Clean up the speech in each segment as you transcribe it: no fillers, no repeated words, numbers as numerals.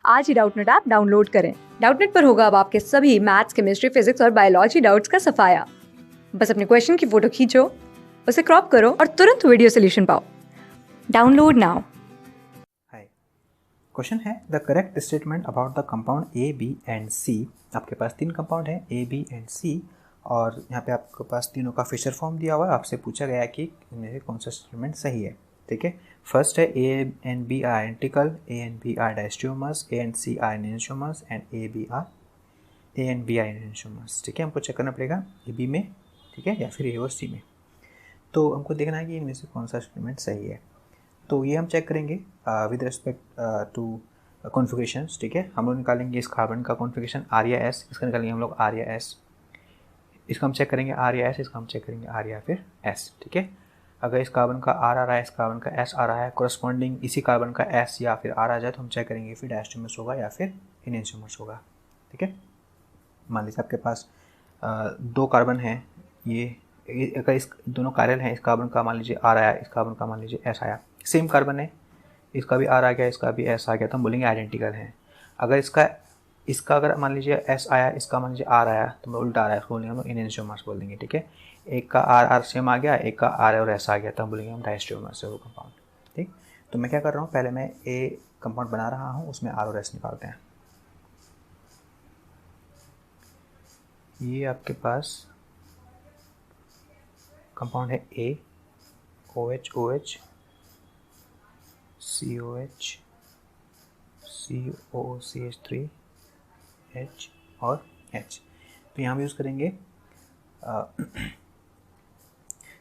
आज ही Doubtnut app download करें। Doubtnut पर होगा अब आपके सभी मैथ्स, केमिस्ट्री, फिजिक्स और बायोलॉजी डाउट्स का सफाया। बस अपने क्वेश्चन की फोटो खींचो, उसे क्रॉप करो और तुरंत वीडियो सोल्यूशन पाओ। Download now. हाय, क्वेश्चन है the correct statement about the compound A, B and C. आपके पास 3 कंपाउंड है ए, बी एंड सी और यहाँ पे आपके पास तीनों का फिशर फॉर्म दिया हुआ है। आपसे पूछा गया है कि इनमें से कौन सा स्टेटमेंट सही है। ठीक है, फर्स्ट है A and B are identical, A and B are diastereomers, A and C are enantiomers and A and B are enantiomers. ठीक है, हमको चेक करना पड़ेगा ए बी में, ठीक है, या फिर ए और सी में। तो हमको देखना है कि इनमें से कौन सा स्टेटमेंट सही है। तो ये हम चेक करेंगे विद रिस्पेक्ट टू कॉन्फ़िगरेशंस। ठीक है, हम लोग निकालेंगे इस कार्बन का कॉन्फ़िगरेशन आर या एस, इसका निकालेंगे हम लोग आर या एस, इसका हम चेक करेंगे आर या एस, इसका हम चेक करेंगे आर या फिर एस। ठीक है, अगर इस कार्बन का आर आ रहा है, इस कार्बन का एस आ रहा है, कोरस्पॉन्डिंग इसी कार्बन का एस या फिर आर आ जाए तो हम चेक करेंगे फिर डायस्ट्रोमर्स होगा या फिर एनेंटियोमर्स होगा। ठीक है, मान लीजिए आपके पास 2 कार्बन हैं, ये अगर इस दोनों कार्बन हैं, इस कार्बन का मान लीजिए आर आया, इस कार्बन का मान लीजिए एस आया, सेम कार्बन है, इसका भी आर आ गया, इसका भी एस आ गया, तो हम बोलेंगे आइडेंटिकल हैं। अगर इसका अगर मान लीजिए एस आया, इसका मान लीजिए आर आया, तो उल्टा आ रहा है, इसको बोलेंगे हम लोग एनेंटियोमर्स बोल देंगे। ठीक है, एक का आर सेम आ गया, एक का आर और एस आ गया, तो हम बोलेंगे हम डायस्ट्रोमर्स है वो कंपाउंड। ठीक, तो मैं क्या कर रहा हूँ, पहले मैं ए कंपाउंड बना रहा हूँ, उसमें आर और एस निकालते हैं। ये आपके पास कंपाउंड है ए, OH OH COH COOCH3 H और H। तो यहाँ भी यूज़ करेंगे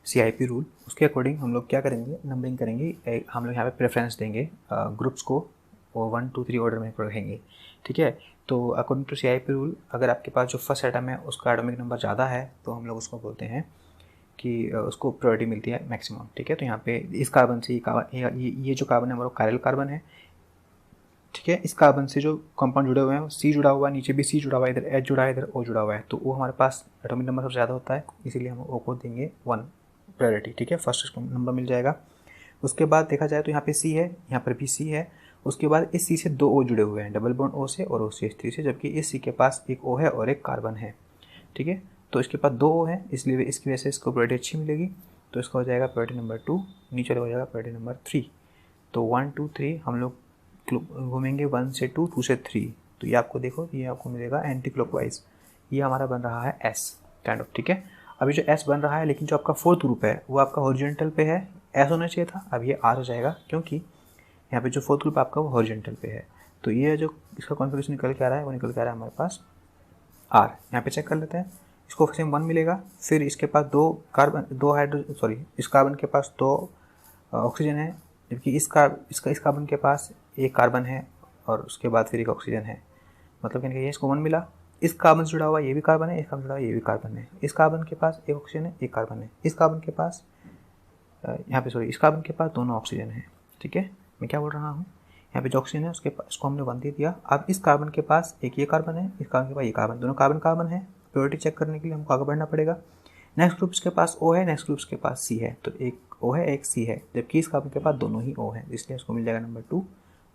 CIP रूल। उसके अकॉर्डिंग हम लोग क्या करेंगे, नंबरिंग करेंगे। हम लोग यहाँ पे प्रेफरेंस देंगे ग्रुप्स को, और 1 2 3 ऑर्डर में रखेंगे। ठीक है, तो अकॉर्डिंग टू CIP रूल अगर आपके पास जो फर्स्ट एटम है उसका एटॉमिक नंबर ज़्यादा है तो हम लोग उसको बोलते हैं कि उसको प्रायोरिटी मिलती है मैक्सिमम। ठीक है, तो यहाँ पे इस कार्बन से ये जो कार्बन है हमारा कायरल कार्बन है। ठीक है, इस कार्बन से जो कंपाउंड जुड़े हुए हैं, सी जुड़ा हुआ है, नीचे भी सी जुड़ा हुआ है, इधर एच जुड़ा है, इधर ओ जुड़ा हुआ है, तो वो हमारे पास एटॉमिक नंबर सबसे ज़्यादा होता है, इसीलिए हम ओ को देंगे 1 प्रायोरिटी। ठीक है, फर्स्ट नंबर मिल जाएगा। उसके बाद देखा जाए तो यहाँ पे सी है, यहाँ पर भी सी है। उसके बाद इस सी से 2 ओ जुड़े हुए हैं, डबल बॉन्ड ओ से और OCH3 से, जबकि इस सी के पास एक ओ है और एक कार्बन है। ठीक है, तो इसके पास 2 ओ है, इसलिए इसकी वजह से इसको प्रायोरिटी अच्छी मिलेगी, तो इसका हो जाएगा प्रायोरिटी नंबर 2, नीचे हो जाएगा प्रायोरिटी नंबर 3। तो 1 2 3 हम लोग घूमेंगे 1 से 2, 2 से 3, तो ये आपको देखो, ये आपको मिलेगा एंटी क्लॉकवाइज। ये हमारा बन रहा है एस काइंड ऑफ। ठीक है, अभी जो एस बन रहा है, लेकिन जो आपका फोर्थ ग्रुप है वो आपका हॉरिजॉन्टल पे है, एस होना चाहिए था, अब ये आर हो जाएगा, क्योंकि यहाँ पे जो फोर्थ ग्रुप आपका वो हॉरिजॉन्टल पे है। तो ये जो इसका कॉन्फिगरेशन निकल के आ रहा है वो निकल के आ रहा है हमारे पास आर। यहाँ पे चेक कर लेते हैं, इसको सेम 1 मिलेगा, फिर इसके पास 2 कार्बन, 2 हाइड्रो सॉरी इस कार्बन के पास 2 ऑक्सीजन है, जबकि इस कार्बन के पास एक कार्बन है और उसके बाद फिर एक ऑक्सीजन है। मतलब कहने का ये इसको 1 मिला, इस कार्बन से जुड़ा हुआ ये भी कार्बन है, इस कार्बन से जुड़ा हुआ ये भी कार्बन है, इस कार्बन के पास एक ऑक्सीजन है, एक कार्बन है, इस कार्बन के पास यहाँ पे सॉरी इस कार्बन के पास दोनों ऑक्सीजन है। ठीक है, मैं क्या बोल रहा हूँ, यहाँ पे जो ऑक्सीजन है उसके पास इसको हमने 1 दे दिया। अब इस कार्बन के पास एक ये कार्बन है, इस कार्बन के पास ये कार्बन, दोनों कार्बन है। प्योरिटी चेक करने के लिए हमको आगे बढ़ना पड़ेगा। नेक्स्ट ग्रुप के पास O है, नेक्स्ट ग्रुप के पास C है, तो एक O है एक C है, जबकि इस कार्बन के पास दोनों ही O है, इसलिए उसको मिल जाएगा नंबर 2,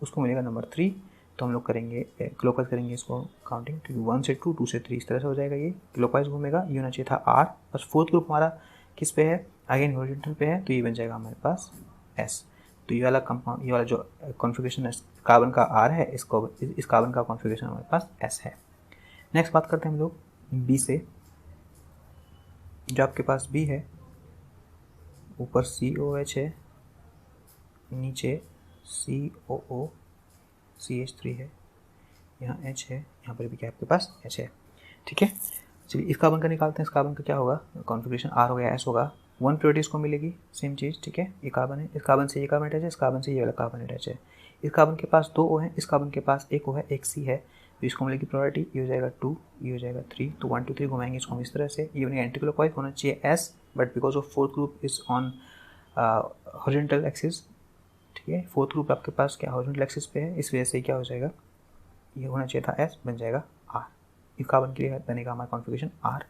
उसको मिलेगा नंबर 3। तो हम लोग करेंगे क्लॉकवाइज करेंगे इसको काउंटिंग, क्योंकि 1 से 2, 2 से 3 इस तरह से हो जाएगा। ये क्लॉकवाइज घूमेगा, ये होना चाहिए था R। बस फोर्थ ग्रुप हमारा किस पे है, अगेन हॉरिजॉन्टल पे है, तो ये बन जाएगा हमारे पास S। तो ये वाला कंपाउंड, ये वाला जो कॉन्फ़िगरेशन कार्बन का R है, इसको इस कार्बन का कॉन्फ़िगरेशन हमारे पास S है। नेक्स्ट बात करते हैं हम लोग B से। जो आपके पास B है, ऊपर COH है, नीचे COOCH3 है, यहाँ H है, यहाँ पर भी क्या आपके पास H है। ठीक है, चलिए इस कार्बन का निकालते हैं। इस कार्बन का क्या होगा, कॉन्फ़िगरेशन R हो गया, S होगा, 1 प्योरिटी इसको मिलेगी, सेम चीज़। ठीक है, ये कार्बन है, इस कार्बन से ये कार्बन अटैच है, इस कार्बन से ये वाला कार्बन अटैच है। इस कार्बन के पास 2 O है, इस कार्बन के पास एक O है, एक C है, तो इसको मिलेगी प्रायोरिटी, ये हो जाएगा 2, ये हो जाएगा 3। तो 1 2 3 घुमाएंगे इसको हम इस तरह से, ये बनेगा एंटी क्लॉकवाइज, होना चाहिए S, but because of fourth group is on horizontal axis. ठीक है, फोर्थ ग्रुप आपके पास क्या हॉरिजॉन्टल एक्सिस पे है, इस वजह से क्या हो जाएगा, ये होना चाहिए था S, बन जाएगा R। इस कार्बन के लिए बनेगा हमारा कॉन्फ़िगरेशन R।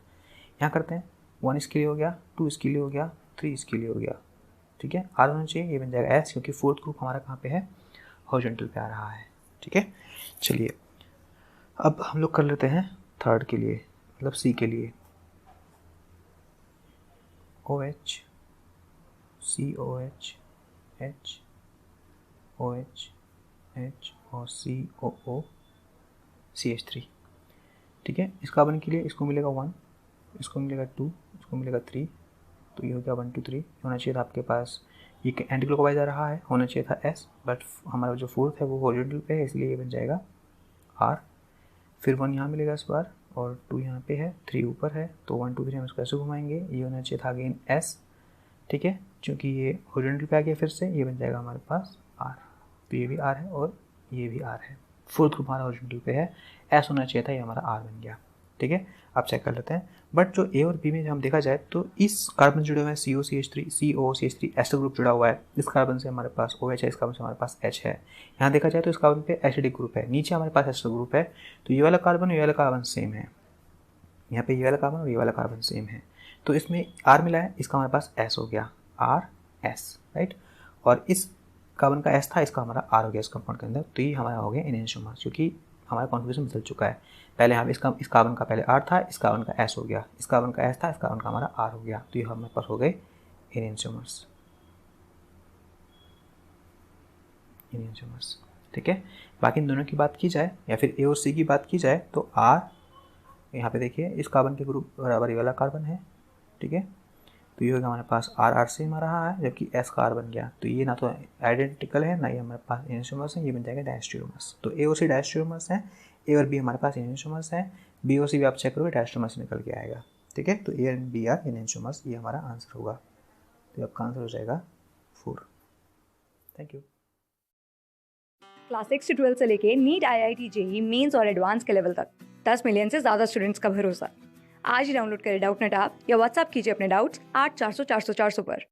यहाँ करते हैं, 1 इसके लिए हो गया, 2 इसके लिए हो गया, 3 इसके लिए हो गया। ठीक है, R होना चाहिए, ये बन जाएगा S, क्योंकि फोर्थ ग्रुप हमारा कहाँ पे है, हॉरिजॉन्टल पे आ रहा है। ठीक है, चलिए अब हम लोग कर लेते हैं थर्ड के लिए, मतलब सी के लिए। OH COH H OH H और COO CH3। ठीक है, इस कार्बन के लिए इसको मिलेगा 1, इसको मिलेगा 2, इसको मिलेगा 3, तो ये हो गया 1 2 3। होना चाहिए था आपके पास, ये एंटी क्लॉकवाइज आ रहा है, होना चाहिए था S, बट हमारा जो फोर्थ है वो हॉरिजॉन्टल पे है, इसलिए ये बन जाएगा R। फिर 1 यहाँ मिलेगा इस बार, और 2 यहाँ पे है, 3 ऊपर है, तो 1 2 3 हम इसको ऐसे घुमाएंगे, ये होना चाहिए था अगेन S। ठीक है, क्योंकि ये हॉरिजॉन्टल पे आ गया फिर से, ये बन जाएगा हमारे पास R। तो ये भी R है और ये भी R है, फोर्थ ग्रुप हमारा हॉरिजॉन्टल पे है, S होना चाहिए था, ये हमारा R बन गया। ठीक है, आप चेक कर लेते हैं। बट जो A और B में हम देखा जाए तो इस कार्बन जुड़े हुए हैं COCH3 एस्टर ग्रुप जुड़ा हुआ है, इस कार्बन से हमारे पास OH है, इस कार्बन से हमारे पास H है। यहाँ देखा जाए तो इस कार्बन पे एसिडिक ग्रुप है, नीचे हमारे पास एस्टर ग्रुप है, तो ये वाला कार्बन और ये वाला कार्बन सेम है, यहाँ पे ये वाला कार्बन और ये वाला कार्बन सेम है, तो इसमें R मिला है, इसका हमारे पास S हो गया, RS, राइट। और इस कार्बन का S था, इसका हमारा R हो गया इस कंपाउंड के अंदर, तो ये हमारा हो गया एनेंशियोमर्स, क्योंकि हमारा कॉन्फिगरेशन बदल चुका है। पहले हम इस कार्बन का पहले R था, इस कार्बन का S हो गया, इस कार्बन का S था, इस कार्बन का हमारा R हो गया, तो ये हमारे पास हो गए एनेंशियोमर्स। ठीक है, बाकी इन दोनों की बात की जाए या फिर A और C की बात की जाए तो R, यहाँ पे देखिए इस कार्बन के ग्रुप बराबर ये वाला कार्बन है। ठीक है, तो ये होगा हमारे पास R सेम आ रहा है, जबकि S का R बन गया, तो ये ना तो आइडेंटिकल है ना ही हमारे पास एनेंशियोमर्स है, ये बन जाएगा डायस्टेरियोमर्स। तो A और C डायस्टेरियोमर्स हैं, A और B हमारे पास एनेंशियोमर्स हैं, B और C भी आप चेक करोगे डायस्टेरियोमर्स निकल के आएगा। ठीक है, तो A and B are enantiomers, ये हमारा आंसर होगा, तो आपका आंसर हो जाएगा 4। Thank you. क्लास 6 से 12 से लेके नीट, IIT, JEE मेंस और एडवांस के लेवल तक 10 मिलियन से ज़्यादा स्टूडेंट्स का भरोसा। आज ही डाउनलोड करें डाउटनेट ऐप या व्हाट्सएप कीजिए अपने डाउट्स 8400 400 400 पर।